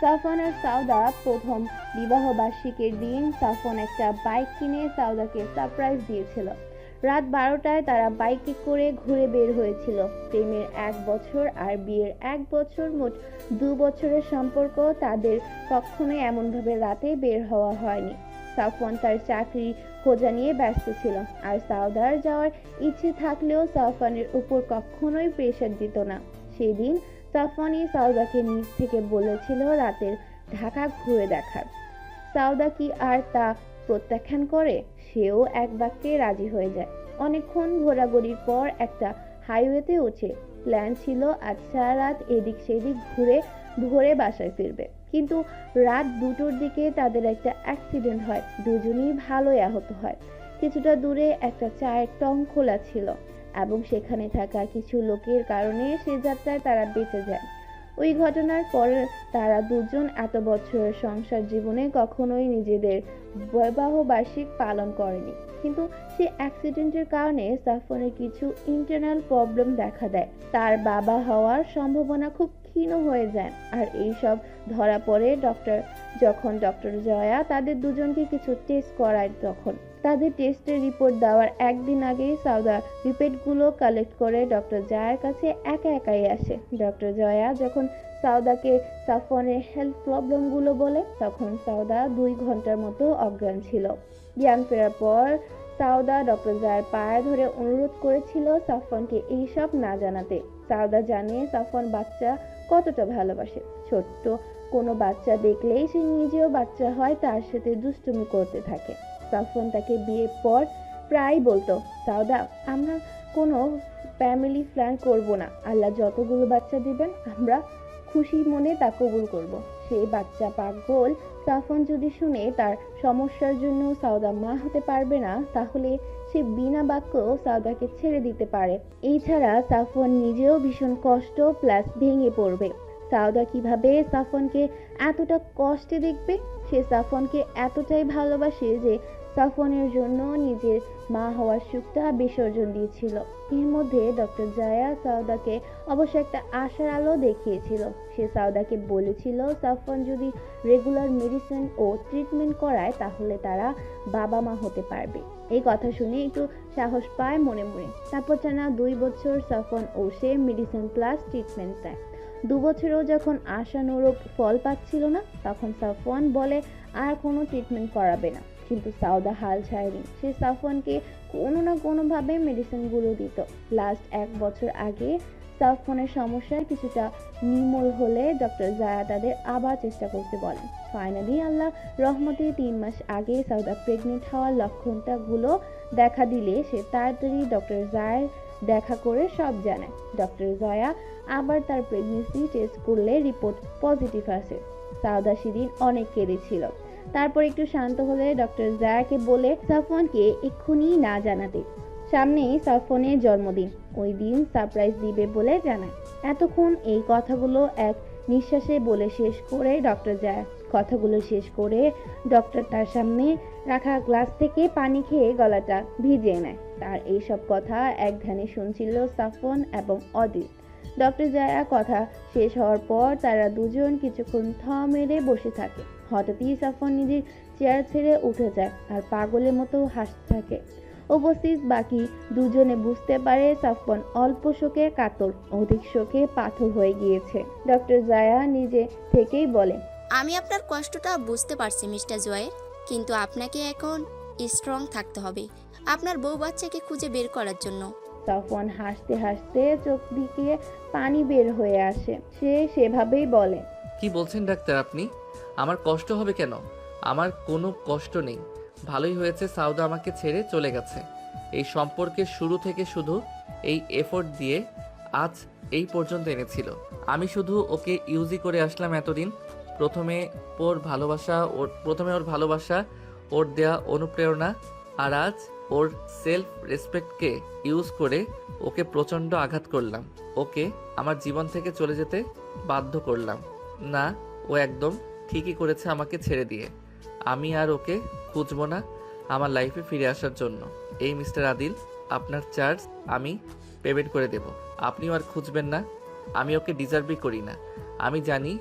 সাফওয়ান আর সাউদা প্রথম বিবাহবার্ষিকীর দিন সাফওয়ান একটা বাইক কিনে সাউদাকে সারপ্রাইজ দিয়েছিল। রাত 12টায় তারা বাইকে করে ঘুরে বের হয়েছিল। প্রেমের 1 বছর আর বিয়ের 1 বছর, মোট 2 বছরের সম্পর্ক। তাদের কখনোই এমনভাবে রাতে বের হওয়া হয়নি। সাফওয়ান তার চাকরি খোঁজা নিয়ে ব্যস্ত ছিল, আর সাউদার যাওয়ার ইচ্ছে থাকলেও সাফওয়ানের উপর কখনোই প্রেশার দিত না। সেদিন সাফওয়ানই সাউদাকে নিজ থেকে বলেছিল রাতের ঢাকা ঘুরে দেখার। সাউদা কি আর তা প্রত্যাখ্যান করে? সেও এক বাক্যে রাজি হয়ে যায়। অনেকক্ষণ ঘোরাঘুরির পর একটা হাইওয়েতে ওঠে। প্ল্যান ছিল আজ সারা রাত এদিক সেদিক ঘুরে ভোরে বাসায় ফিরবে, কিন্তু রাত 2টোর দিকে তাদের একটা অ্যাক্সিডেন্ট হয়। দুজনেই ভালোই আহত হয়। কিছুটা দূরে একটা চায়ের টং খোলা ছিল, এবং সেখানে থাকা কিছু লোকের কারণে সে যাত্রায় তারা বেঁচে যায়। ওই ঘটনার পর তারা দুজন এত বছরের সংসার জীবনে কখনোই নিজেদের বিবাহ বার্ষিক পালন করেনি। কিন্তু সে অ্যাক্সিডেন্টের কারণে সাফওয়ানের কিছু ইন্টারনাল প্রবলেম দেখা দেয়। তার বাবা হওয়ার সম্ভাবনা খুব ক্ষীণ হয়ে যায়। আর এইসব ধরা পড়ে যখন ডক্টর জয়া তাদের দুজনকে কিছু টেস্ট করায়, তখন তাদের টেস্টের রিপোর্ট দেওয়ার একদিন আগেই সাউদা রিপোর্টগুলো কালেক্ট করে ডক্টর জয়ার কাছে একাই আসে। ডক্টর জয়া যখন সাউদাকে সাফওয়ানের হেলথ প্রবলেমগুলো বলে, তখন সাউদা 2 ঘন্টার মতো অজ্ঞান ছিল। জ্ঞান ফেরার পর সাউদা ডক্টর জয়ার পায়ে ধরে অনুরোধ করেছিল সাফওয়ানকে এইসব না জানাতে। সাউদা জানে সাফওয়ান বাচ্চা কতটা ভালোবাসে। ছোট্ট কোনো বাচ্চা দেখলেই সে নিজেও বাচ্চা হয়, তার সাথে দুষ্টুমি করতে থাকে। সাফওয়ান তাকে বিয়ের পর প্রায় বলতো, সাউদা, আমরা কোনো ফ্যামিলি প্ল্যান করব না। আল্লাহ যতগুলো বাচ্চা দিবেন আমরা খুশি মনে তা কবুল করব। সেই বাচ্চা পাগল সাফওয়ান যদি শুনে তার সমস্যার জন্য সাউদা মা হতে পারবে না, তাহলে সে বিনা বাক্য সাউদাকে ছেড়ে দিতে পারে। এছাড়া সাফওয়ান নিজেও ভীষণ কষ্ট প্লাস ভেঙে পড়বে। সাউদা কিভাবে সাফওয়ানকে এতটা কষ্টে দেখবে? সে সাফওয়ানকে এতটাই ভালোবাসে যে সাফওয়ানের জন্য নিজের মা হওয়ার সুখটা বিসর্জন দিয়েছিল। এর মধ্যে ডক্টর জায়া সাউদাকে অবশ্য একটা আশার আলো দেখিয়েছিল। সে সাউদাকে বলেছিল সাফওয়ান যদি রেগুলার মেডিসিন ও ট্রিটমেন্ট করায় তাহলে তারা বাবা মা হতে পারবে। এই কথা শুনে একটু সাহস পায় মনে মনে। তারপর টানা 2 বছর সাফওয়ান ও সে মেডিসিন প্লাস ট্রিটমেন্ট দেয়। 2 বছরেও যখন আশানুরূপ ফল পাচ্ছিল না, তখন সাফওয়ান বলে আর কোনো ট্রিটমেন্ট করাবে না। কিন্তু সাউদা হাল ছাড়েনি। সে সাফওয়ানকে কোনো না কোনোভাবে মেডিসিনগুলো দিত। লাস্ট 1 বছর আগে সাফওয়ানের সমস্যায় কিছুটা নির্মূল হলে ডক্টর জায়া তাদের আবার চেষ্টা করতে বলেন। ফাইনালি আল্লাহ রহমতে 3 মাস আগে সাউদা প্রেগনেন্ট হওয়ার লক্ষণটাগুলো দেখা দিলে সে তাড়াতাড়ি ডক্টর জায়ার দেখা করে সব জানায়। ডক্টর জয়া আবার তার প্রেগনেন্সি টেস্ট করলে রিপোর্ট পজিটিভ আসে। সাউদা সেদিন অনেক কেঁদেছিল। তারপর একটু শান্ত হলে ডক্টর জায়াকে বলে সাফওয়ানকে এক্ষুনি না জানাতে। সামনেই সাফওয়ানের জন্মদিন, ওই দিন সারপ্রাইজ দিবে বলে জানায়। এতক্ষণ এই কথাগুলো এক নিঃশ্বাসে বলে শেষ করে ডক্টর জায়া কথাগুলো শেষ করে ডক্টর তার সামনে রাখা গ্লাস থেকে পানি খেয়ে গলাটা ভিজিয়ে নেয়। তার এইসব কথা এক ধ্যানে শুনছিল সাফওয়ান এবং অদিত। ডক্টর জায়া কথা শেষ হওয়ার পর তারা দুজন কিছুক্ষণ থ মেরে বসে থাকে। হঠাৎই সাফওয়ান নিজের চেয়ার ছেড়ে উঠে যায় আর পাগলের মতো হাসতে থাকে। উপস্থিত বাকি দুজনে বুঝতে পারে সাফওয়ান অল্প শোকে কাতর, অধিক শোকে পাথর হয়ে গিয়েছে। ডক্টর জায়া নিজে থেকেই বলে, আমি আপনার কষ্টটা বুঝতে পারছি মিস্টার জয়ের, কিন্তু আপনাকে এখন স্ট্রং থাকতে হবে আপনার বউ বাচ্চাকে খুঁজে বের করার জন্য। সাফওয়ান হাসতে হাসতে চোখ দিকে পানি বের হয়ে আসে। সে সেভাবেই বলে, কি বলছেন ডাক্তার আপনি? আমার কষ্ট হবে কেন? আমার কোনো কষ্ট নেই। ভালোই হয়েছে সাউদা আমাকে ছেড়ে চলে গেছে। এই সম্পর্কের শুরু থেকে শুধু এই এফোর্ট দিয়ে আজ এই পর্যন্ত এনেছিল। আমি শুধু ওকে ইউজি করে আসলাম এতদিন। প্রথমে ওর ভালোবাসা, ওর দেয়া অনুপ্রেরণা, আর আজ ওর সেলফ রেসপেক্টকে ইউজ করে ওকে প্রচণ্ড আঘাত করলাম। ওকে আমার জীবন থেকে চলে যেতে বাধ্য করলাম। না, ও একদম ঠিকই করেছে আমাকে ছেড়ে দিয়ে। আমি আর ওকে খুঁজবো না আমার লাইফে ফিরে আসার জন্য। এই মিস্টার আদিল, আপনার চার্জ আমি পেমেন্ট করে দেব। আপনিও আর খুঁজবেন না। আমি ওকে ডিজার্ভই করি না। আমি জানি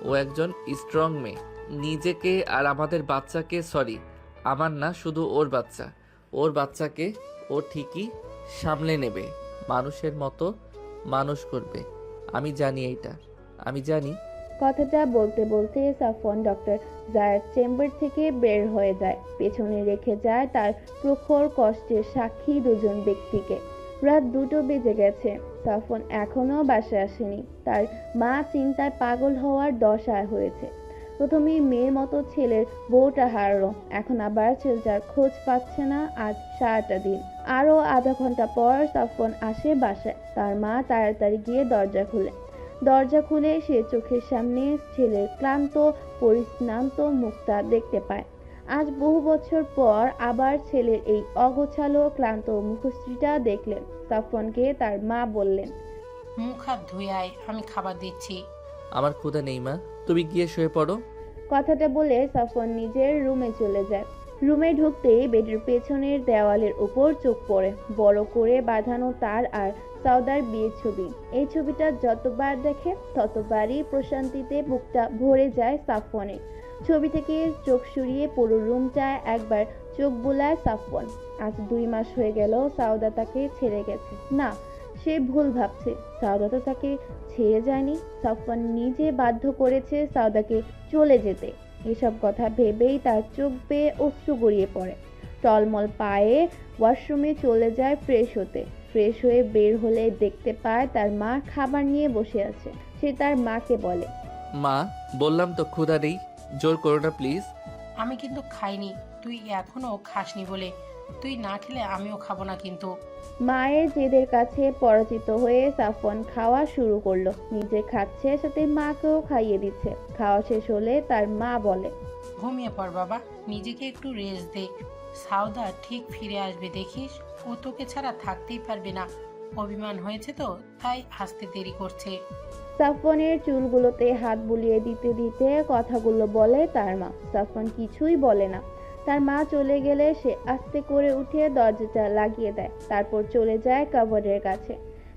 ও একজন স্ট্রং মেয়ে। নিজেকে আর আমাদের বাচ্চাকে, সরি আমার না, শুধু ওর বাচ্চাকে ও ঠিকই সামলে নেবে, মানুষের মতো মানুষ করবে। আমি জানি এইটা, আমি জানি। কথাটা বলতে বলতে সাফওয়ান ডক্টর জায়ের চেম্বার থেকে বের হয়ে যায়, পেছনে রেখে যায় তার প্রখর কষ্টের সাক্ষী দুজন ব্যক্তিকে। রাত 2টো বেজে গেছে, সাফওয়ান এখনো বাসায় আসেনি। তার মা চিন্তায় পাগল হওয়ার দশায় হয়েছে। প্রথমেই মেয়ের মতো ছেলের বউটা হারালো, এখন আবার ছেলেটার খোঁজ পাচ্ছে না আজ সারাটা দিন। আরো আধা ঘন্টা পর সাফওয়ান আসে বাসায়। তার মা তাড়াতাড়ি গিয়ে দরজা খুলে সে চোখের সামনে ছেলের ক্লান্ত পরিশ্রান্ত মুখটা দেখতে পায়। আজ বহু বছর পর আবার ছেলের এই অগোছালো ক্লান্ত মুখশ্রীটা দেখলেন। সাফওয়ানকে তার মা বললেন, মুখ হাত ধুয়ে আয়, আমি খাবার দিচ্ছি। আমার ক্ষুধা নেই মা, তুমি গিয়ে শুয়ে পড়ো। কথাটা বলে সাফওয়ান নিজের রুমে চলে যায়। রুমে ঢুকতেই বেডের পেছনের দেওয়ালের উপর চোখ পড়ে বড় করে বাঁধানো তার আর সাউদার বিয়ের ছবি। এই ছবিটা যতবার দেখে ততবারই প্রশান্তিতে বুকটা ভরে যায় সাফওয়ানের। ছবি থেকে চোখ সরিয়ে পুরো রুমটায় একবার চোখ বুলায় সাফওয়ান। আজ 2 মাস হয়ে গেল সাউদা তাকে ছেড়ে গেছে। না, সে ভুল ভাবছে, সাউদা তো তাকে ছেড়ে যায়নি। সাফওয়ান নিজে বাধ্য করেছে সাউদাকে চলে যেতে। এসব কথা ভেবেই তার চোখ বেয়ে অশ্রু গড়িয়ে পড়ে। টলমল পায়ে ওয়াশরুমে চলে যায় ফ্রেশ হতে। ফ্রেশ হয়ে বের হলে দেখতে পায় তার মা খাবার নিয়ে বসে আছে। সে তার মাকে বলে, মা, বললাম তো ক্ষুধা নেই, জোর করো না প্লিজ। আমি কিন্তু খাইনি, তুই এখনো খাসনি বলে। তুই না খেলে আমিও খাবো না কিন্তু। মায়ের জেদের কাছে পরাজিত হয়ে সাফওয়ান খাওয়া শুরু করলো। নিজে খাচ্ছে, সাথে মাকেও খাইয়ে দিচ্ছে। খাওয়া শেষ হলে তার মা বলে, ঘুমিয়ে পড় বাবা, নিজেকে একটু রেস্ট দে। সাউদা ঠিক ফিরে আসবে দেখিস, ও তোকে ছাড়া থাকতেই পারবে না। অভিমান হয়েছে তো, তাই আসতে দেরি করছে। সাফওয়ানের চুলগুলোতে হাত বুলিয়ে দিতে দিতে কথাগুলো বলে তার মা। সাফওয়ান কিছুই বলে না। তার মা চলে গেলে সে আস্তে করে উঠে দরজাটা লাগিয়ে দেয়। তারপর চলে যায় কাভারের কাছে।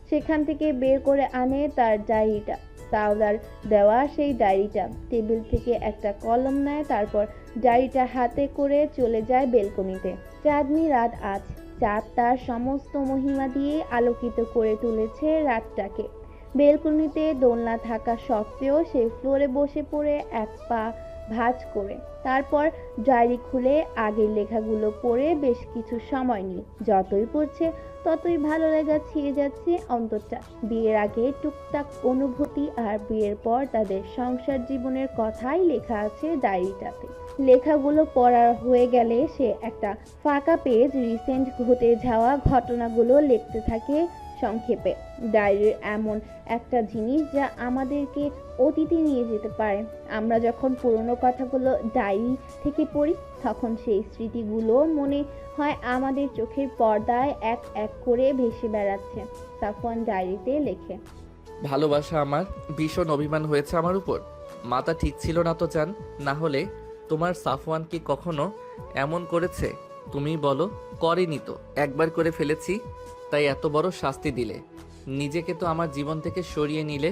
সেখান থেকে বের করে আনে তার ডায়েরিটা, সাউদার দেওয়া সেই ডায়েরিটা। টেবিল থেকে একটা কলম নেয়, তারপর ডায়েরিটা হাতে করে চলে যায় বেলকনিতে। চাঁদনি রাত আজ। চাঁদ তার সমস্ত মহিমা দিয়ে আলোকিত করে তুলেছে রাতটাকে। বেলকনিতে দোলনা থাকা সত্ত্বেও সে ফ্লোরে বসে পড়ে এক পা ভাঁজ করে তারপর ডায়েরি খুলে আগের লেখাগুলো পড়ে বেশ কিছু সময় নিয়ে যতই পড়ছে ততই ভালো লাগা ছিঁড়ে যাচ্ছে অন্তরটা। বিয়ের আগে টুকটাক অনুভূতি আর বিয়ের পর তাদের সংসার জীবনের কথাই লেখা আছে ডায়েরিটাতে। লেখাগুলো পড়া হয়ে গেলে সে একটা ফাঁকা পেজ রিসেন্ট ঘটে যাওয়া ঘটনাগুলো লিখতে থাকে সংক্ষেপে। ডায়েরির এমন একটা জিনিস যা আমাদেরকে অতীতে নিয়ে যেতে পারে। আমরা যখন পুরনো কথাগুলো ডায়েরি থেকে পড়ি তখন সেই স্মৃতিগুলো মনে হয় আমাদের চোখের পর্দায় এক এক করে ভেসে বেড়াচ্ছে। সাফওয়ান ডায়েরিতে লেখে, ভালোবাসা আমার ভীষণ অভিমান হয়েছে আমার উপর। মাথা ঠিক ছিল না তো জান, না হলে তোমার সাফওয়ান কি কখনো এমন করেছে? তুমি বলো, করেনি তো। একবার করে ফেলেছি, তাই এত বড় শাস্তি দিলে। নিজেকে তো আমার জীবন থেকে সরিয়ে নিলে,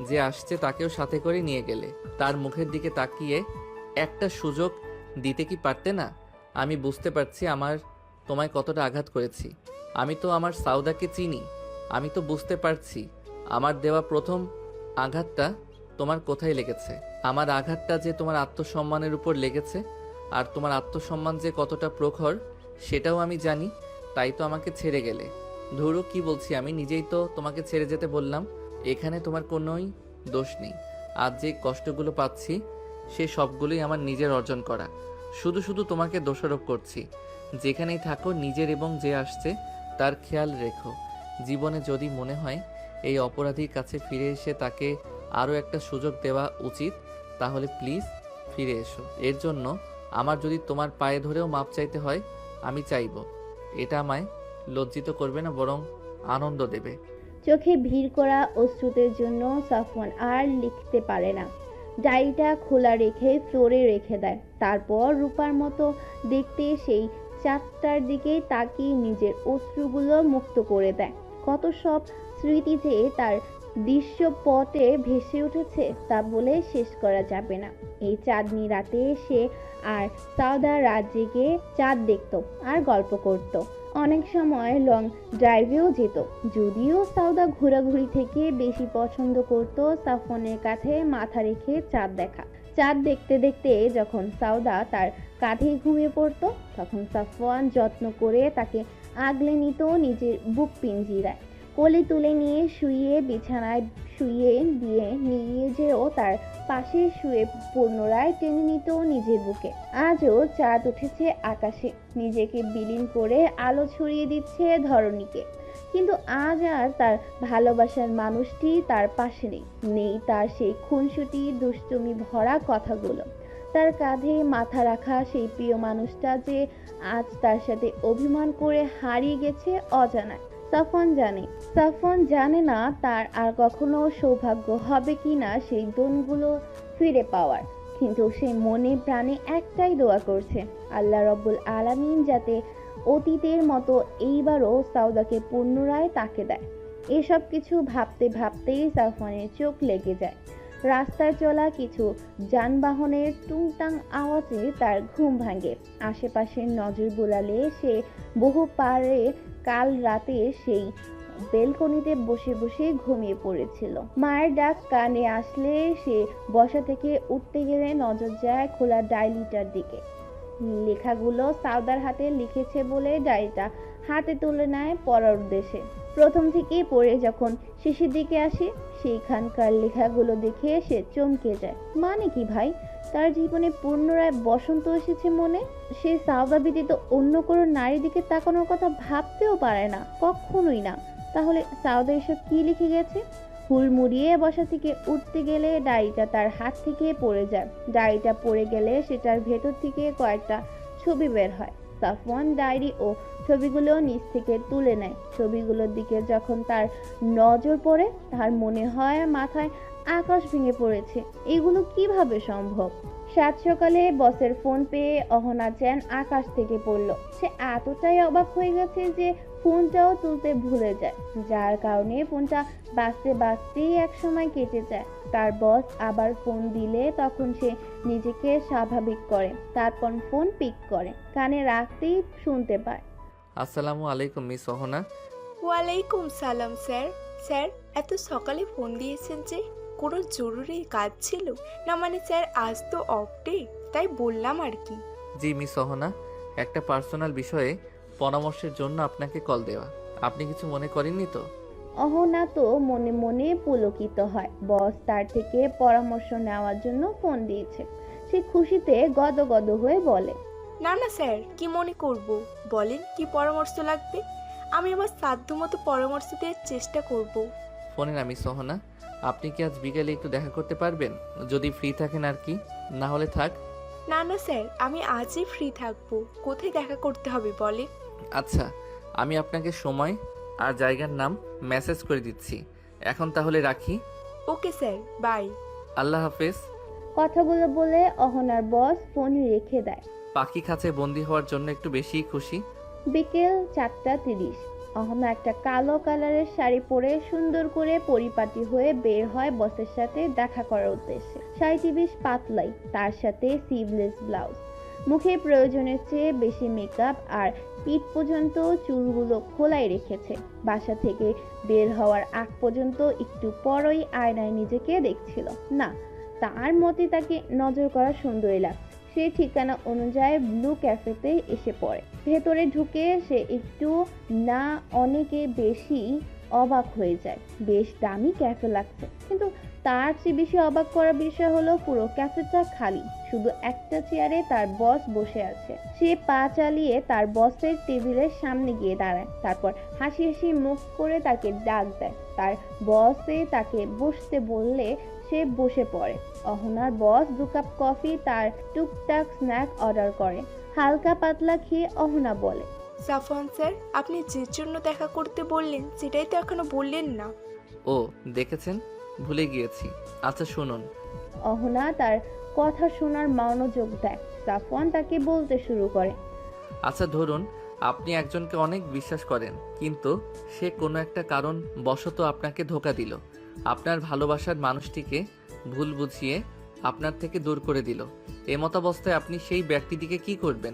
যে আসছে তাকেও সাথে করে নিয়ে গেলে। তার মুখের দিকে তাকিয়ে একটা সুযোগ দিতে কি পারতে না? আমি বুঝতে পারছি আমার তোমায় কতটা আঘাত করেছি। আমি তো আমার সাউদাকে চিনি। আমি তো বুঝতে পারছি আমার দেওয়া প্রথম আঘাতটা তোমার কোথায় লেগেছে। আমার আঘাতটা যে তোমার আত্মসম্মানের উপর লেগেছে, আর তোমার আত্মসম্মান যে কতটা প্রখর সেটাও আমি জানি। তাই তো আমাকে ছেড়ে গেলে। ধরো কি বলছি, আমি নিজেই তো তোমাকে ছেড়ে যেতে বললাম। এখানে তোমার কোনোই দোষ নেই। আজ যে কষ্টগুলো পাচ্ছি সে সবগুলোই আমার নিজের অর্জন করা। শুধু শুধু তোমাকে দোষারোপ করছি। যেখানেই থাকো নিজের এবং যে আসছে তার খেয়াল রেখো। জীবনে যদি মনে হয় এই অপরাধীর কাছে ফিরে এসে তাকে আরও একটা সুযোগ দেওয়া উচিত, তাহলে প্লিজ ফিরে এসো। এর জন্য আমার যদি তোমার পায়ে ধরেও মাপ চাইতে হয়, আমি চাইব। এটা আমায় লজ্জিত করবে না, বরং আনন্দ দেবে। চোখে ভিড় করা অশ্রুতের জন্য সাফওয়ান আর লিখতে পারে না। ডায়েরিটা খোলা রেখে ফ্লোরে রেখে দেয়। তারপর রূপার মতো দেখতে সেই চাঁদটার দিকে তাকিয়ে নিজের অশ্রুগুলো মুক্ত করে দেয়। কত সব স্মৃতি যে তার দৃশ্যপটে ভেসে উঠেছে তা বলে শেষ করা যাবে না। এই চাঁদনি রাতে সে আর সাউদা রাত জেগে চাঁদ দেখত আর গল্প করত। অনেক সময় লং ড্রাইভেও যেত, যদিও সাউদা ঘোরাঘুরি থেকে বেশি পছন্দ করত সাফনের কাঁধে মাথা রেখে চাঁদ দেখা। চাঁদ দেখতে দেখতে যখন সাউদা তার কাঁধে ঘুমিয়ে পড়ত, তখন সাফওয়ান যত্ন করে তাকে আগলে নিত নিজের বুক পিঞ্জিরায়, কোলে তুলে নিয়ে শুইয়ে বিছানায় শুইয়ে দিয়ে নিজেও তার পাশে শুয়ে পুনরায় টেনে নিত নিজের বুকে। আজও চাঁদ উঠেছে আকাশে, নিজেকে বিলীন করে আলো ছড়িয়ে দিচ্ছে ধরণীকে। কিন্তু আজ আর তার ভালোবাসার মানুষটি তার পাশে নেই, নেই তার সেই খুনসুটি দুষ্টুমি ভরা কথাগুলো, তার কাঁধে মাথা রাখা সেই প্রিয় মানুষটা যে আজ তার সাথে অভিমান করে হারিয়ে গেছে অজানায়। সাফওয়ান জানে না তার আর কখনো সৌভাগ্য হবে কিনা সেই দিনগুলো ফিরে পাওয়ার, কিন্তু সে মনে প্রাণে একটাই দোয়া করছে, আল্লাহ রব্বুল আলামিন যাতে অতীতের মতো এইবারও সাউদাকে পুনরায় তাকে দেয়। এসব কিছু ভাবতে ভাবতেই সাফওয়ানের চোখ লেগে যায়। রাস্তায় চলা কিছু যানবাহনের টুংটাং আওয়াজে তার ঘুম ভাঙে। আশেপাশে নজর বুলালে সে বহু পারে কাল রাতে সেই বেলকনিতে বসে বসে ঘুমিয়ে পড়েছিল। মায়ের ডাক কানে আসলে সে বসা থেকে উঠতে গেলে নজর যায় খোলা ডায়েরিটার দিকে। লেখাগুলো সাউদার হাতে লিখেছে বলে ডায়েরিটা হাতে তুলে নেয় পড়ার উদ্দেশ্যে। প্রথম থেকেই পড়ে যখন শেষের দিকে আসে, সেইখানকার লেখাগুলো দেখে সে চমকে যায়। মানে কি ভাই, তার জীবনে পুনরায় বসন্ত এসেছে মনে। সে সাউদা ব্যতীত অন্য কোনো নারীর দিকে তাকানোর কথা ভাবতেও পারে না, কখনোই না। তাহলে সাউদা এসব কি লিখে গেছে? হুড়মুড়িয়ে বসা থেকে উঠতে গেলে ডায়েরিটা তার হাত থেকে পড়ে যায়। ডায়েরিটা পড়ে গেলে সেটার ভেতর থেকে কয়েকটা ছবি বের হয়। সাফওয়ান ডায়েরি ও ছবিগুলো নিচ থেকে তুলে নেয়। ছবিগুলোর দিকে যখন তার নজর পড়ে, তার মনে হয় মাথায় আকাশ ভেঙে পড়েছে। এগুলো কিভাবে সম্ভব? সাত সকালে বসের ফোন পেয়ে অহনা যেন আকাশ থেকে পড়ল। সে এতটাই অবাক হয়ে গেছে যে ফোনটাও তুলতে ভুলে যায়, যার কারণে ফোনটা বাজতে বাজতেই একসময় কেটে যায়। তার বস আবার ফোন দিলে তখন সে নিজেকে স্বাভাবিক করে, তারপর ফোন পিক করে, কানে রাখতেই শুনতে পায়। আসসালামু আলাইকুম মিস অহনা। ওয়ালাইকুম সালাম স্যার। স্যার, এত সকালে ফোন দিয়েছেন যে? কোনো জরুরি কাজ ছিল? না মানে স্যার আজ তো অফ ডে, তাই বললাম আর কি। জি মিস অহনা, একটা পার্সোনাল বিষয়ে পরামর্শের জন্য আপনাকে কল দেওয়া। আপনি কিছু মনে করেননি তো? অহনা তো মনে মনে পুলকিত হয়, বস তার থেকে পরামর্শ নেওয়ার জন্য ফোন দিয়েছে। সে খুশিতে গদগদ হয়ে বলে, না না স্যার, কি মনে করব? বলেন কি পরামর্শ লাগবে? আমি আমার সাধ্যমতো পরামর্শ দেওয়ার চেষ্টা করব। ফোনে না মিস অহনা, আপনি কি আজ বিকেলে একটু দেখা করতে পারবেন? যদি ফ্রি থাকেন আর কি, না হলে থাক। না না স্যার, আমি আজই ফ্রি থাকবো। কোথায় দেখা করতে হবে বলেন? আচ্ছা, আমি আপনাকে সময় আর জায়গার নাম মেসেজ করে দিচ্ছি। এখন তাহলে রাখি। Okay sir, by. আল্লাহ হাফেজ। কথাগুলো বলে অহনার বস ফোন রেখে দেয়। পাখি খাঁচায় বন্দি হওয়ার জন্য একটু বেশিই খুশি। বিকেল 4:30। অহনা একটা কালো কালারের শাড়ি পরে সুন্দর করে পরিপাটি হয়ে বের হয় বসের সাথে দেখা করার উদ্দেশ্যে। শাড়িটি বেশ পাতলাই, তার সাথে স্লিভলেস ব্লাউজ। মুখে প্রয়োজনের চেয়ে বেশি মেকআপ আর পিঠ পর্যন্ত চুলগুলো খোলাই রেখেছে। বাসা থেকে বের হওয়ার আগ পর্যন্ত একটু পরই আয়নায় নিজেকে দেখছিল। না, তার মতে তাকে নজর করা সুন্দরী লাগছে। সে ঠিকানা অনুযায়ী ব্লু ক্যাফেতে এসে পড়ে। ভেতরে ঢুকে সে একটু না অনেকে বেশি অবাক হয়ে যায়। বেশ দামি ক্যাফে লাগছে, কিন্তু তার চেয়ে বেশি অবাক করার বিষয় হলো পুরো ক্যাফেটা খালি, শুধু একটা চেয়ারে তার বস বসে আছে। সে পা চালিয়ে তার বসের টেবিলের সামনে গিয়ে দাঁড়ায়, তারপর হাসি হাসি মুখ করে তাকে ডাক দেয়। তার বসে তাকে বসতে বললে সে বসে পড়ে। অহনার বস 2 কাপ কফি তার টুকটাক স্ন্যাক অর্ডার করে। হালকা পাতলা খেয়ে অহনা বলে, সাফওয়ান স্যার, আপনি যে জন্য দেখা করতে বললেন সেটাই তো এখনো বললেন না। ও দেখেছেন, ভুলে গিয়েছি। আচ্ছা শুনুন। অহনা তার কথা শোনার মনোযোগ দেয়। সাফওয়ান তাকে বলতে শুরু করে, আচ্ছা ধরুন আপনি একজনকে অনেক বিশ্বাস করেন, কিন্তু সে কোনো একটা কারণ বশত আপনাকে ধোঁকা দিল। আপনার ভালোবাসার মানুষটিকে ভুল বুঝিয়ে আপনার থেকে দূর করে দিল। এমতাবস্থায় আপনি সেই ব্যক্তিটিকে কি করবেন?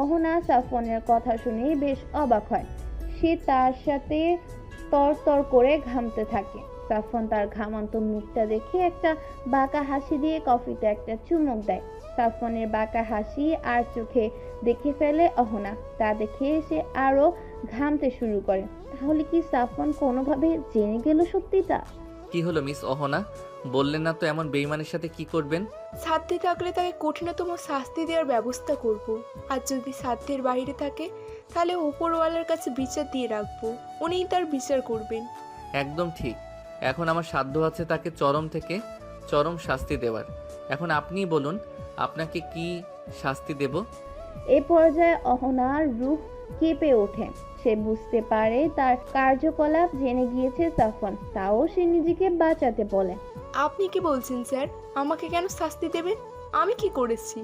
অহনা সাফওয়ানের কথা শুনে বেশ অবাক হয়। সে তার সাথে তর করে ঘামতে থাকে। সাফওয়ান তার ঘামান্ত মুখটা দেখে একটা বাঁকা হাসি দিয়ে কফিতে একটা চুমুক দেয়। সাফওয়ানের বাঁকা হাসি আর চোখে দেখে ফেলে অহনা। তা দেখে সে আরো ঘামতে শুরু করে। তাহলে কি সাফওয়ান কোনোভাবে জেনে গেল সত্যিটা? কি হলো মিস অহনা, বললেন না তো এমন বেইমানের সাথে কি করবেন? সাধ্যে থাকলে তাকে কঠিনতম শাস্তি দেওয়ার ব্যবস্থা করব। আর যদি সাধ্যের বাইরে থাকে তাহলে উপরওয়ালার কাছে বিচার দিয়ে রাখবো, উনিই তার বিচার করবেন। একদম ঠিক। এখন আমার সাধ্য আছে তাকে চরম থেকে চরম শাস্তি দেওয়ার। এখন আপনিই বলুন আপনাকে কি শাস্তি দেব? এই পর্যায়ে অহনার রূহ কেঁপে ওঠে। সে বুঝতে পারে তার কার্যকলাপ জেনে গিয়েছে সাফওয়ান। তাও সে নিজেকে বাঁচাতে বলে, আপনি কি বলছেন স্যার? আমাকে কেন শাস্তি দেবেন? আমি কি করেছি?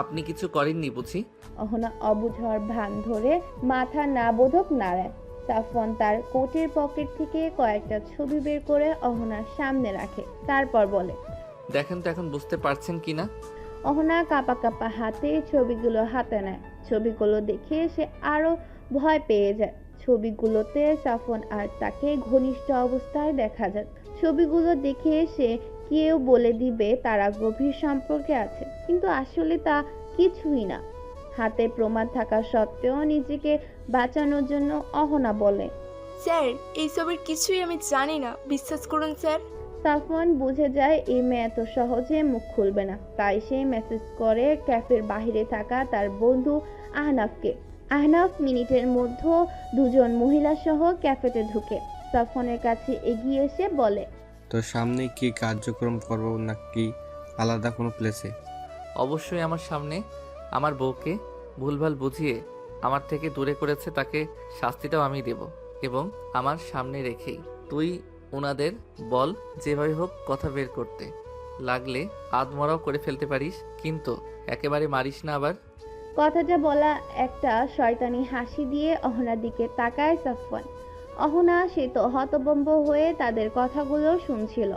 আপনি কিছু করেননি বুঝি? অহনা অবুঝ হওয়ার ভান ধরে মাথা না বোধক নাড়ায়। সাফওয়ান তার কোটের পকেট থেকে কয়েকটা ছবি বের করে অহনার সামনে রাখে। তারপর বলে, দেখেন তো এখন বুঝতে পারছেন কি না? অহনা কাঁপা কাঁপা হাতে ছবিগুলো হাতে নেয়। ছবিগুলো দেখে সে আরো ভয় পেয়ে যায়। ছবিগুলোতে সাফওয়ান আর তাকে ঘনিষ্ঠ অবস্থায় দেখা যায়। ছবিগুলো দেখে সে কেউ বলে দিবে তারা গভীর সম্পর্কে আছে, কিন্তু আসলে তা কিছুই না। হাতে প্রমাণ থাকা সত্ত্বেও নিজেকে বাঁচানোর জন্য অহনা বলে, স্যার এইসবের কিছুই আমি জানি না, বিশ্বাস করুন স্যার। সাফওয়ান বুঝে যায় এই মেয়ে এত সহজে মুখ খুলবে না। তাই সে মেসেজ করে ক্যাফের বাইরে থাকা তার বন্ধু আহনাফকে। আহনাফ মিনিটের মধ্যে দুজন মহিলা সহ ক্যাফেতে ঢুকে সাফওয়ানের কাছে এগিয়ে এসে বলে, তো সামনে কি কার্যক্রম করবো নাকি আলাদা কোনো প্লেসে? অবশ্যই আমার সামনে। আমার বউকে ভুলভাল বুঝিয়ে আমার থেকে দূরে করেছে, তাকে শাস্তিটাও আমি দেব, এবং আমার সামনে রেখেই। তুই ওনাদের বল যেভাবে হোক কথা বের করতে, লাগলে আধমরাও করে ফেলতে পারিস, কিন্তু একেবারে মারিস না আবার। কথাটা বলা একটা শয়তানি হাসি দিয়ে অহনার দিকে তাকায় সাফওয়ান। অহনা সে তো হতভম্ব হয়ে তাদের কথাগুলো শুনছিল।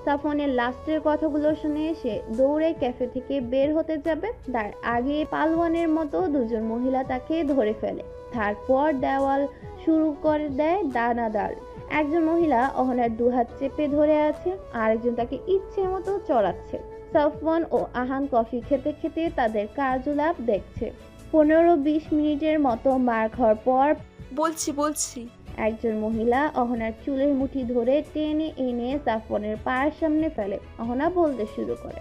সাফওয়ানের লাস্টের কথাগুলো শুনে সে দৌড়ে ক্যাফে থেকে বের হতে যাবে, তার আগে পালোয়ানের মতো দুজন মহিলা তাকে ধরে ফেলে। তারপর দেওয়াল শুরু করে দেয় দানাদার। একজন মহিলা অহনার দুহাত চেপে ধরে আছে, আরেকজন তাকে ইচ্ছে মতো চড়াচ্ছে। সাফওয়ান ও আহান কফি খেতে খেতে তাদের কার্যকলাপ দেখছে। 15-20 মিনিটের মতো মার খাওয়ার পর বলছি একজন মহিলা অহনার চুলের মুঠি ধরে টেনে এনে সাফওয়ানের পায়ের সামনে ফেলে। অহনা বলতে শুরু করে,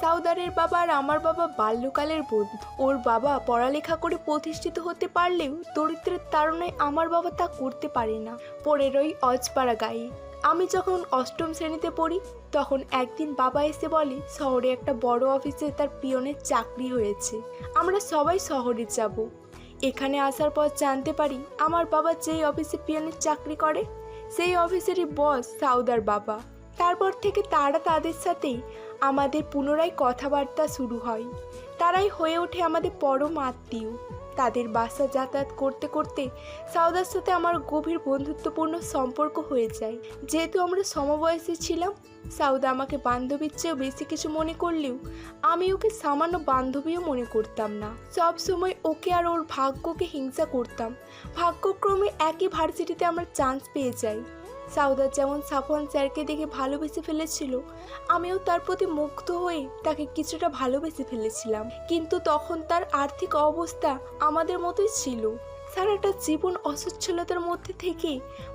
সাউদারের বাবা আর আমার বাবা বাল্যকালের বন্ধু। ওর বাবা পড়ালেখা করে প্রতিষ্ঠিত হতে পারলেও দরিদ্রের তাড়নায় আমার বাবা তা করতে পারে না। পরের ওই অজপাড়া গায়ে আমি যখন 8ম শ্রেণীতে পড়ি, তখন একদিন বাবা এসে বলে শহরে একটা বড় অফিসে তার পিয়নের চাকরি হয়েছে, আমরা সবাই শহরে যাব। এখানে আসার পর জানতে পারি আমার বাবা যেই অফিসে পিয়নের চাকরি করে সেই অফিসেরই বস সাউদার বাবা। তারপর থেকে তারা তাদের সাথেই আমাদের পুনরায় কথাবার্তা শুরু হয়। তারাই হয়ে ওঠে আমাদের পরম আত্মীয়। তাদের বাসা যাতায়াত করতে করতে সাউদার সাথে আমার গভীর বন্ধুত্বপূর্ণ সম্পর্ক হয়ে যায়। যেহেতু আমরা সমবয়সী ছিলাম, সাউদা আমাকে বান্ধবীর চেয়েও বেশি কিছু মনে করলেও আমি ওকে সামান্য বান্ধবীও মনে করতাম না। সব সময় ওকে আর ওর ভাগ্যকে হিংসা করতাম। ভাগ্যক্রমে একই ভার্সিটিতে আমরা চান্স পেয়ে যাই। সাউদা যেমন সাফওয়ান স্যারকে দেখে ভালোবেসে ফেলেছিল, আমিও তার প্রতি মুগ্ধ হয়ে তাকে কিছুটা ভালোবেসে ফেলেছিলাম। কিন্তু তখন তার আর্থিক অবস্থা আমাদের মতোই ছিল। সারাটা জীবন অসচ্ছলতার মধ্যে থেকে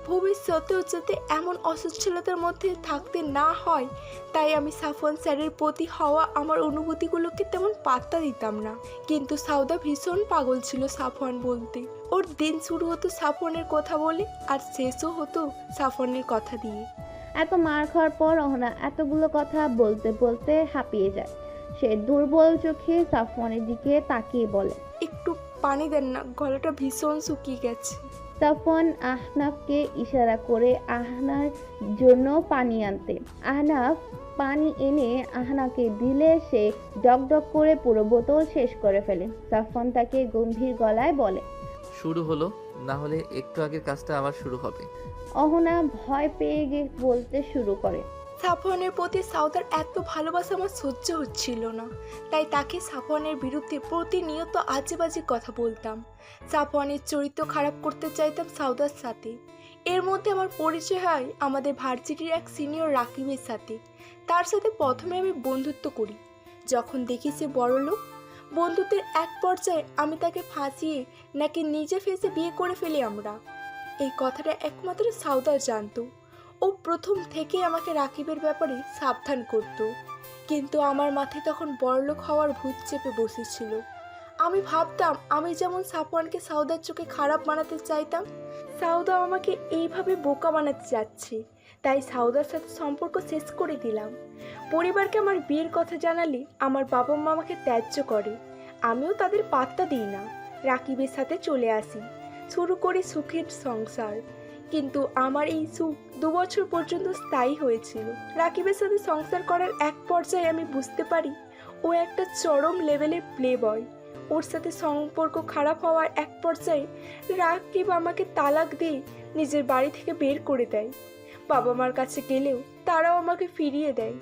ভবিষ্যতেও যাতে এমন অসচ্ছলতার মধ্যে থাকতে না হয়, তাই আমি সাফওয়ান স্যারের প্রতি হওয়া আমার অনুভূতিগুলোকে তেমন পাত্তা দিতাম না। কিন্তু সাউদা ভীষণ পাগল ছিল সাফওয়ান বলতে। ওর দিন শুরু হতো সাফওয়ানের কথা বলে আর শেষও হতো সাফওয়ানের কথা দিয়ে। এত মার খাওয়ার পর অহনা এতগুলো কথা বলতে বলতে হাঁপিয়ে যায়। সে দুর্বল চোখে সাফওয়ানের দিকে তাকিয়ে বলে, একটু পানি দেন না, গলাটা ভীষণ শুকিয়ে গেছে। সাফওয়ান আহনাফকে ইশারা করে আহনার জন্য পানি আনতে। আহনাফ পানি এনে আহনাকে দিলে সে ডক করে পুরো বোতল শেষ করে ফেলে। সাফওয়ান তাকে গম্ভীর গলায় বলে, শুরু হলো, না হলে একটু আগের কাজটা আবার শুরু হবে। অহনা ভয় পেয়ে গিয়ে বলতে শুরু করে। সাফওয়ানের প্রতি সাউদার এত ভালোবাসা আমার সহ্য হচ্ছিল না, তাই তাকে সাফওয়ানের বিরুদ্ধে প্রতিনিয়ত আজে বাজে কথা বলতাম। সাফওয়ানের চরিত্র খারাপ করতে চাইতাম সাউদার সাথে। এর মধ্যে আমার পরিচয় হয় আমাদের ভার্সিটির এক সিনিয়র রাকিবের সাথে। তার সাথে প্রথমে আমি বন্ধুত্ব করি। যখন দেখি সে বড়লোক, বন্ধুত্বের এক পর্যায়ে আমি তাকে ফাঁসিয়ে নাকি নিজে ফেসে বিয়ে করে ফেলি আমরা। এই কথাটা একমাত্র সাউদার জানতো। ও প্রথম থেকে আমাকে রাকিবের ব্যাপারে সাবধান করত, কিন্তু আমার মাথায় তখন বড়লোক হওয়ার ভূত চেপে বসেছিল। আমি ভাবতাম আমি যেমন সাফওয়ানকে সাউদার চোখে খারাপ বানাতে চাইতাম, সাউদা আমাকে এইভাবে বোকা বানাতে যাচ্ছে, তাই সাউদার সাথে সম্পর্ক শেষ করে দিলাম। পরিবারকে আমার বিয়ের কথা জানালে আমার বাবা মা আমাকে ত্যায্য করে, আমিও তাদের পাত্তা দিই না। রাকিবের সাথে চলে আসি, শুরু করি সুখের সংসার। কিন্তু আমার এই সুখ 2 বছর পর্যন্ত স্থায়ী হয়েছিল। রাকিবের সাথে সংসার করার এক পর্যায়ে আমি বুঝতে পারি ও একটা চরম লেভেলের প্লে বয়। ওর সাথে সম্পর্ক খারাপ হওয়ার এক পর্যায়ে রাকিব আমাকে তালাক দিয়ে নিজের বাড়ি থেকে বের করে দেয়। বাবা মার কাছে গেলেও তারাও আমাকে ফিরিয়ে দেয়।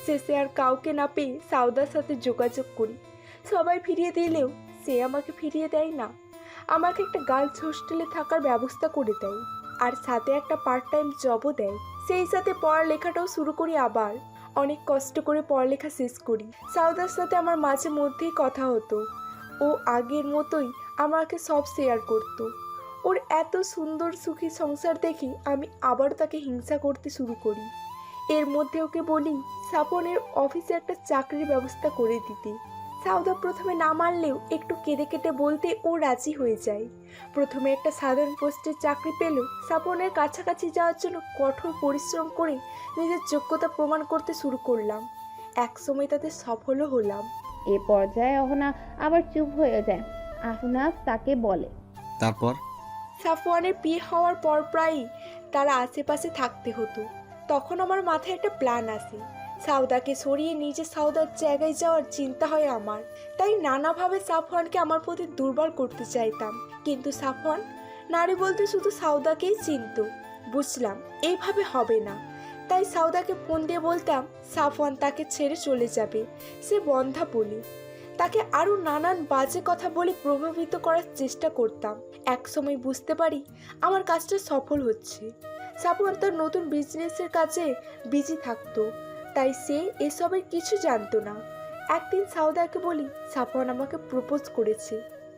শেষে আর কাউকে না পেয়ে সাউদার সাথে যোগাযোগ করি। সবাই ফিরিয়ে দিলেও সে আমাকে ফিরিয়ে দেয় না। আমাকে একটা গার্লস হোস্টেলে থাকার ব্যবস্থা করে দেয়, আর সাথে একটা পার্ট টাইম জবও দেয়। সেই সাথে পড়ালেখাটাও শুরু করি আবার। অনেক কষ্ট করে পড়ালেখা শেষ করি। সাউদার সাথে আমার মাঝে মধ্যেই কথা হতো। ও আগের মতোই আমাকে সব শেয়ার করত। ওর এত সুন্দর সুখী সংসার দেখি আমি আবার তাকে হিংসা করতে শুরু করি। এর মধ্যে ওকে বলি সাফনের অফিসে একটা চাকরির ব্যবস্থা করে দিতে। সাউদা প্রথমে না মানলেও একটু কেঁদে কেটে বলতে ও রাজি হয়ে যায়। প্রথমে একটা সাধারণ পোস্টের চাকরি পেলেও সাফনের কাছাকাছি যাওয়ার জন্য কঠোর পরিশ্রম করে নিজের যোগ্যতা প্রমাণ করতে শুরু করলাম। একসময় তাতে সফলও হলাম। এ পর্যায়ে অহনা আবার চুপ হয়ে যায়। আহনাফ তাকে বলে, তারপর? সাফওয়ানের বিয়ে হওয়ার পর প্রায়ই তারা আশেপাশে থাকতে হতো। তখন আমার মাথায় একটা প্ল্যান আসে। সাউদাকে সরিয়ে নিজে সাউদার জায়গায় যাওয়ার চিন্তা হয় আমার। তাই নানাভাবে সাফওয়ানকে আমার প্রতি দুর্বল করতে চাইতাম, কিন্তু সাফওয়ান নারী বলতে শুধু সাউদাকেই চিনত। বুঝলাম এইভাবে হবে না, তাই সাউদাকে ফোন দিয়ে বলতাম সাফওয়ান তাকে ছেড়ে চলে যাবে, সে বন্ধা বলে। তাকে আরও নানান বাজে কথা বলে প্রভাবিত করার চেষ্টা করতাম। একসময় বুঝতে পারি আমার কাজটা সফল হচ্ছে। সাফওয়ান তার নতুন বিজনেসের কাজে বিজি থাকতো, তাই সে এসবের কিছু জানতো না। একদিন সাউদাকে বলি সাফওয়ান আমাকে প্রপোজ করেছে।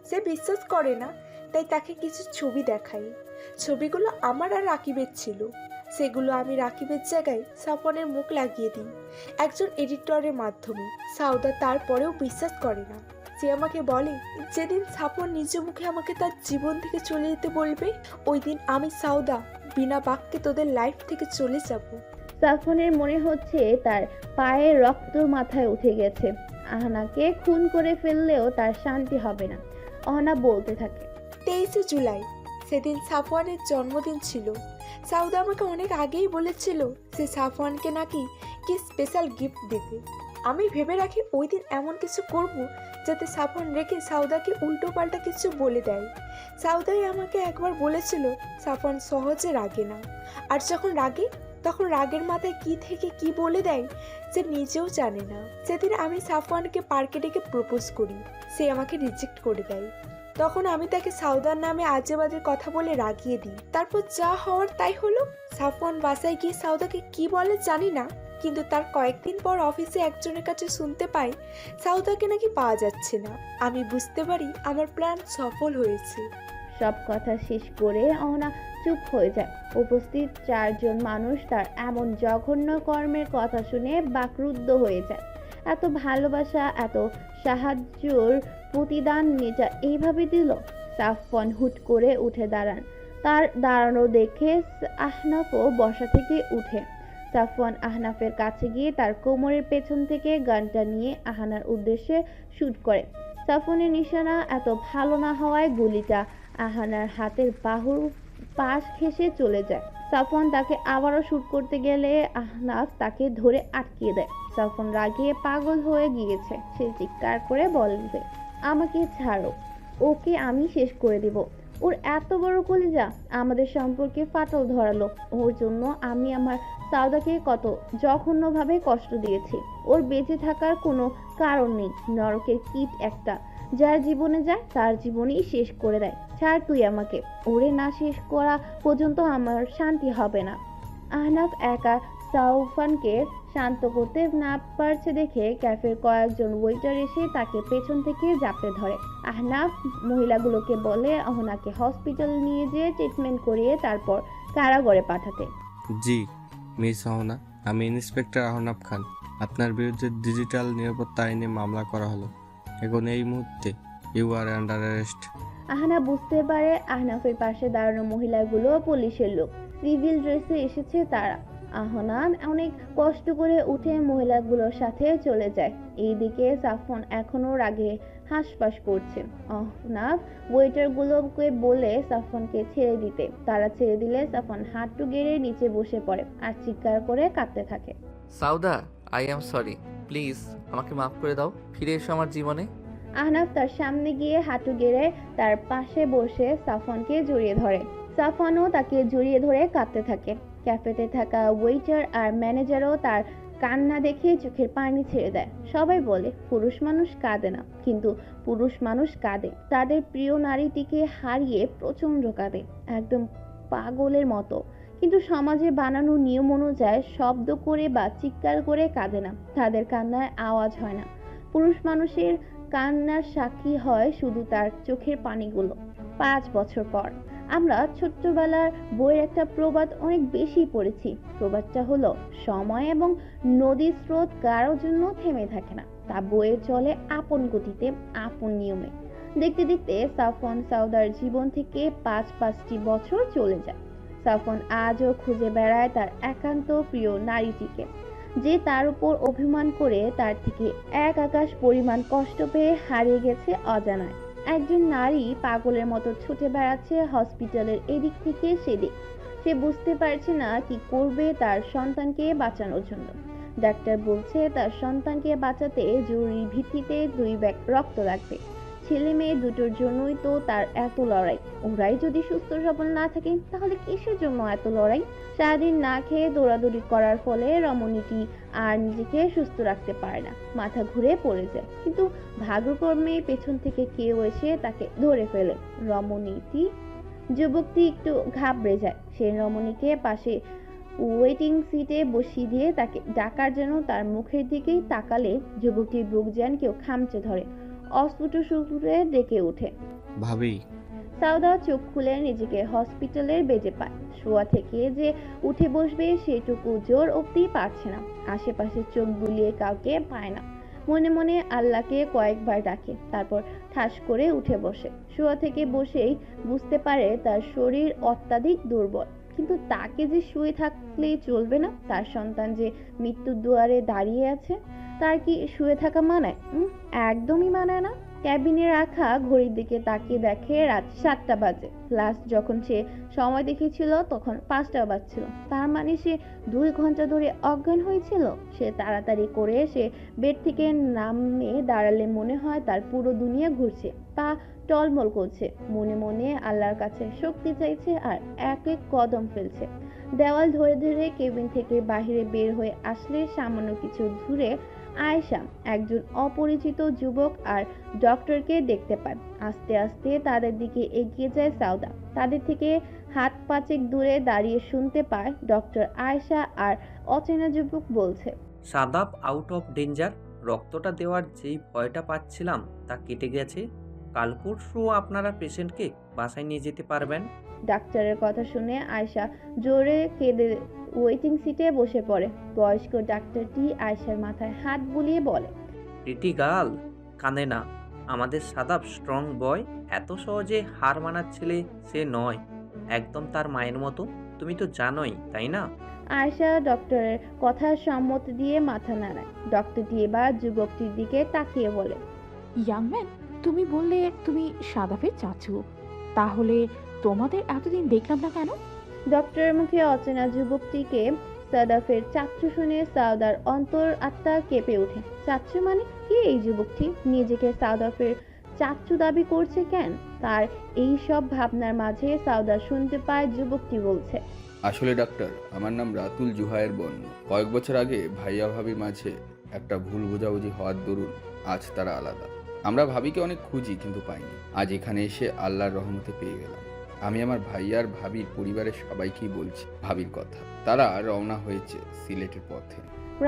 সে বিশ্বাস করে না, তাই তাকে কিছু ছবি দেখাই। ছবিগুলো আমার আর রাকিবের ছিল। সেগুলো আমি রাকিবের জায়গায় সাফওয়ানের মুখ লাগিয়ে দিই একজন এডিটরের মাধ্যমে। সাউদা তারপরেও বিশ্বাস করে না। সে আমাকে বলে যেদিন সাফওয়ান নিজ মুখে আমাকে তার জীবন থেকে চলে যেতে বলবে, ওই দিন আমি সাউদা বিনা বাক্যে তোদের লাইফ থেকে চলে যাব। সাফনের মনে হচ্ছে তার পায়ে রক্ত মাথায় উঠে গেছে। আহনাকে খুন করে ফেললেও তার শান্তি হবে না। অহনা বলতে থাকে, 23শে জুলাই, সেদিন সাফওয়ানের জন্মদিন ছিল। সাউদা আমাকে অনেক আগেই বলেছিল সে সাফওয়ানকে নাকি কি স্পেশাল গিফট দেবে। আমি ভেবে রাখি ওই দিন এমন কিছু করব যাতে সাফওয়ান রেখে সাউদাকে উল্টো পাল্টা কিছু বলে দেয়। সাউদাই আমাকে একবার বলেছিল সাফওয়ান সহজে রাগে না, আর যখন রাগে তখন রাগের মাথায় কি থেকে কি বলে দেয় সে নিজেও জানে না। সেদিন আমি সাফওয়ানকে পার্কে ডেকে প্রপোজ করি, সে আমাকে রিজেক্ট করে দেয়। তখন আমি তাকে সাউদার নামে আজে বাজে কথা বলে রাগিয়ে দিই। তারপর যা হওয়ার তাই হলো। সাফওয়ান বাসায় গিয়ে সাউদাকে কি বলে জানি না, কিন্তু তার কয়েকদিন পর অফিসে একজনের কাছে শুনতে পাই সাউদাকে নাকি পাওয়া যাচ্ছে না। আমি বুঝতে পারি আমার প্ল্যান সফল হয়েছে। সব কথা শেষ করে অহনা চুপ হয়ে যায়। উপস্থিত 4 জন মানুষ তার এমন জঘন্য কর্মের কথা শুনে বাকরুদ্ধ হয়ে যায়। এত ভালোবাসা, এত সাহায্যর প্রতিদান নিজা এইভাবে দিল। সাফওয়ান হুট করে উঠে দাঁড়ান। তার দাঁড়ানো দেখে আহনাফও বসা থেকে উঠে। সাফওয়ান আহনাফের কাছে গিয়ে তার কোমরের পেছন থেকে গানটা নিয়ে আহনার উদ্দেশ্যে শুট করে। সাফওয়ানের নিশানা এত ভালো না হওয়ায় গুলিটা আহানার হাতের বাহুর পাশ ঘেঁষে চলে যায়। সাফওয়ান তাকে আবারও শুট করতে গেলে আহনাফ তাকে ধরে আটকিয়ে দেয়। সাফওয়ান রাগিয়ে পাগল হয়ে গিয়েছে। সে চিৎকার করে বলবে, আমাকে ছাড়ো, ওকে আমি শেষ করে দিব। ওর এত বড় কলিজা আমাদের সম্পর্কে ফাটল ধরালো। ওর জন্য আমি আমার সাউদাকে কত জঘন্যভাবে কষ্ট দিয়েছি। ওর বেঁচে থাকার কোনো কারণ নেই। নরকের কীট একটা, যার জীবনে যায় তার জীবনই শেষ করে দেয়। ছাড় তুই আমাকে, ওরে না শেষ করা পর্যন্ত আমার শান্তি হবে না। আহনাফ একা সাউফানকে শান্ত করতে না পারছে দেখে ক্যাফের কয়েকজন ওয়েটার এসে তাকে পেছন থেকে জাপটে ধরে। আহনাফ মহিলাগুলোকে বলে অহনাকে হসপিটালে নিয়ে যেয়ে ট্রিটমেন্ট করিয়ে তারপর কারাগারে পাঠাতে। জি মিস অহনা, আমি ইন্সপেক্টর আহনাব খান। আপনার বিরুদ্ধে ডিজিটাল নিরাপত্তা আইনে মামলা করা হলো। এখন এই মুহূর্তে you are under arrest. Ahna বুঝতে পারে আহনাফের পাশে দাঁড়ানো মহিলাগুলো পুলিশের লোক। সিভিল ড্রেসে এসেছে তারা। আহনান অনেক কষ্ট করে উঠে মহিলাগুলোর সাথে চলে যায়। এইদিকে সাফন এখনো রাগে হাঁসফাঁস করছে। আহনাফ ওয়েটারগুলোকে বলে সাফনকে ছেড়ে দিতে। তারা ছেড়ে দিলে সাফন হাঁটু গেড়ে নিচে বসে পড়ে আর চিৎকার করে কাঁদতে থাকে। Sawda, I am sorry, please আমাকে মাফ করে দাও, ফিরে এসো আমার জীবনে। আহনাফ তার সামনে গিয়ে হাঁটু গেড়ে তার পাশে বসে সাফনকে জড়িয়ে ধরে। সাফনও তাকে জড়িয়ে ধরে কাঁদতে থাকে। ক্যাফেতে থাকা ওয়েটার আর ম্যানেজারও তার কান্না দেখে চোখের পানি ছেড়ে দেয়। সবাই বলে পুরুষ মানুষ কাঁদে না, কিন্তু পুরুষ মানুষ কাঁদে। তাদের প্রিয় নারীটিকে হারিয়ে প্রচণ্ড কাঁদে, একদম পাগলের মতো। কিন্তু সমাজে বানানো নিয়ম অনুযায়ী শব্দ করে বা চিৎকার করে কাঁদে না। তাদের কান্নায় আওয়াজ হয় না। পুরুষ মানুষের কান্নার সাক্ষী হয় শুধু তার চোখের পানিগুলো। 5 বছর পর আমরা ছোট্টবেলার বইয়ের একটা প্রবাদ অনেক বেশি পড়েছি। প্রবাদটা হলো, সময় এবং নদীর স্রোত কারোর জন্য থেমে থাকে না, তা বয়ে চলে আপন গতিতে, আপন নিয়মে। দেখতে দেখতে সাফন সাউদার জীবন থেকে 5টি বছর চলে যায়। সাফন আজও খুঁজে বেড়ায় তার একান্ত প্রিয় নারীটিকে, যে তার উপর অভিমান করে তার থেকে এক আকাশ পরিমাণ কষ্ট পেয়ে হারিয়ে গেছে অজানায়। একজন নারী পাগলের মতো ছুটে বেড়াচ্ছে হসপিটালের এদিক থেকে সেদিক। সে বুঝতে পারছে না কি করবে তার সন্তানকে বাঁচানোর জন্য। ডাক্তার বলছে তার সন্তানকে বাঁচাতে জরুরি ভিত্তিতে 2 ব্যাগ রক্ত লাগবে। ছেলে মেয়ে দুটোর জন্যই তো তার এত লড়াই। ওরাই যদি সুস্থ সবল না থাকে তাহলে কিসের জন্য এত লড়াই? সারাদিন না খেয়ে দৌড়াদৌড়ি করার ফলে রমণীটি আর নিজেকে সুস্থ রাখতে পারে না, মাথা ঘুরে পড়ে যায়। কিন্তু ভাগ্যক্রমে পেছন থেকে কেউ এসে তাকে ধরে ফেলে। যুবকটি একটু ঘাবড়ে যায়। সে রমণীকে পাশে ওয়েটিং সিটে বসিয়ে দিয়ে তাকে ডাকার জন্য তার মুখের দিকেই তাকালে যুবকটির বুক যেন কেউ খামচে ধরে। অস্ফুট সুরে ডেকে ওঠে, ভাবি। সাউদা চোখ খুলে নিজেকে হসপিটালের বেডে পায়। শোয়া থেকে যে উঠে বসবে সেটুকু জোর অবধি পারছে না। আশেপাশে চোখ বুলিয়ে কাউকে পায় না। মনে মনে আল্লাহকে কয়েকবার ডাকে, তারপর ঠাস করে উঠে বসে। শোয়া থেকে বসেই বুঝতে পারে তার শরীর অত্যাধিক দুর্বল। কিন্তু তাকে যে শুয়ে থাকলেই চলবে না। তার সন্তান যে মৃত্যুর দুয়ারে দাঁড়িয়ে আছে, তার কি শুয়ে থাকা মানায়? একদমই মানায় না। ক্যাবিনে রাখা ঘড়ির দিকে তাকিয়ে দেখে রাত 7টা বাজে। লাস্ট যখন সে সময় দেখেছিল তখন 5টা বাজছিল। তার মানে সে 2 ঘন্টা ধরে অজ্ঞান হয়েছিল। সে তাড়াতাড়ি করে সে বেড থেকে নামে দাঁড়ালে মনে হয় তার পুরো দুনিয়া ঘুরছে, পা টলমল করছে। মনে মনে আল্লাহর কাছে শক্তি চাইছে আর এক এক কদম ফেলছে। দেওয়াল ধরে ধরে কেবিন থেকে বাইরে বের হয়ে আসলে সামান্য কিছু দূরে আয়েশা, একজন অপরিচিত যুবক আর ডক্টরকে দেখতে পায়। আস্তে আস্তে তাদের দিকে এগিয়ে যায় সাউদা। তাদের থেকে হাত 5 দূরে দাঁড়িয়ে শুনতে পায় ডক্টর আয়েশা আর অচেনা যুবক বলছে, সাদাব আউট অফ ডেঞ্জার। রক্তটা দেওয়ার যেই ভয়টা পাচ্ছিলাম তা কেটে গেছে। কাল পরশু আপনারা পেশেন্টকে বাসায় নিয়ে যেতে পারবেন। ডাক্তারের কথা শুনে আয়েশা জোরে কেঁদে ওয়েটিং সিটে বসে পড়ে। বয়স্ক ডাক্তারটি আয়েশার মাথায় হাত বুলিয়ে বলে, প্রিটি গার্ল, কাঁদে না। আমাদের সাদাব স্ট্রং বয়, এত সহজে হার মানার ছেলে সে নয়। একদম তার মায়ের মতো, তুমি তো জানোই, তাই না? আয়েশা ডক্টরের কথার সম্মতি দিয়ে মাথা নাড়ায়। ডক্টরটি এবার যুবকটির দিকে তাকিয়ে বলে, ইয়াং ম্যান, তুমি বললে তুমি সাদাফের চাচু, তাহলে তোমাদের এতদিন দেখলাম না কেন? ডক্টরের মুখে অচেনা যুবকটিকে সাদাফের চাচ্চু শুনে সাউদার অন্তর আত্মা কেঁপে ওঠে। চাচ্চু মানে কি? এই যুবকটি নিজেকে সাদাফের চাচ্চু দাবি করছে কেন? তার এই সব ভাবনার মাঝে সাউদা শুনতে পায় যুবকটি বলছে, আসলে ডাক্তার, আমার নাম রাতুল জুহায়ের বন্য। কয়েক বছর আগে ভাইয়া ভাবির মাঝে একটা ভুল বোঝাবুঝি হওয়ার দরুন আজ তারা আলাদা। আমরা ভাবিকে অনেক খুঁজি কিন্তু পাইনি। আজ এখানে এসে আল্লাহর রহমতে পেয়ে গেলাম। আমি আমার ভাইয়ার ভাবির পরিবারের সবাইকেই বলছি ভাবির কথা। তারা রওনা হয়েছে সিলেটের পথে।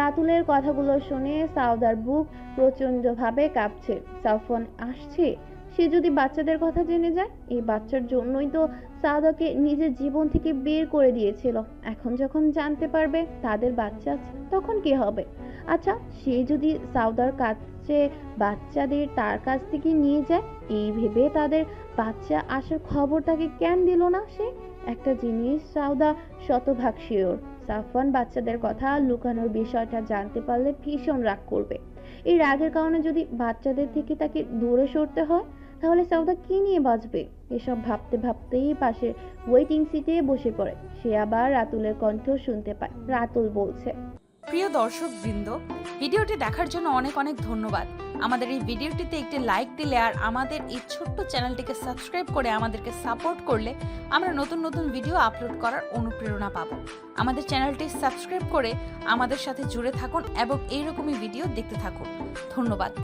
রাতুলের কথাগুলো শুনে সাউদার বুক প্রচন্ডভাবে কাঁপছে। সাফওয়ান আসছে, সে যদি বাচ্চাদের কথা জেনে যায়? এই বাচ্চার জন্যই তো সাউদাকে নিজের জীবন থেকে বের করে দিয়েছিল। এখন যখন জানতে পারবে তাদের বাচ্চা আছে, তখন কি হবে? আচ্ছা, সে যদি সাউদার কাছে বাচ্চাদের তার কাছ থেকে নিয়ে যায়, এই ভেবে তাদের বাচ্চা আসার খবর তাকে কেন দিল না সে? একটা জিনিস সাউদা শতভাগ শিওর, সাফওয়ান বাচ্চাদের কথা লুকানোর বিষয়টা জানতে পারলে ভীষণ রাগ করবে। এই রাগের কারণে যদি বাচ্চাদের থেকে তাকে দূরে সরতে হয়, তাহলে সাউদা কি নিয়ে বাঁচবে? এসব ভাবতে ভাবতেই পাশে ওয়েটিং সিটে বসে পড়ে। সে আবার রাতুলের কণ্ঠ শুনতে পায়। রাতুল বলছে, প্রিয় দর্শকবৃন্দ, ভিডিওটি দেখার জন্য অনেক অনেক ধন্যবাদ। আমাদের এই ভিডিওটিতে একটি লাইক দিলে আর আমাদের এই ছোট্ট চ্যানেলটিকে সাবস্ক্রাইব করে আমাদেরকে সাপোর্ট করলে আমরা নতুন নতুন ভিডিও আপলোড করার অনুপ্রেরণা পাবো। আমাদের চ্যানেলটি সাবস্ক্রাইব করে আমাদের সাথে জুড়ে থাকুন এবং এইরকমই ভিডিও দেখতে থাকুন। ধন্যবাদ।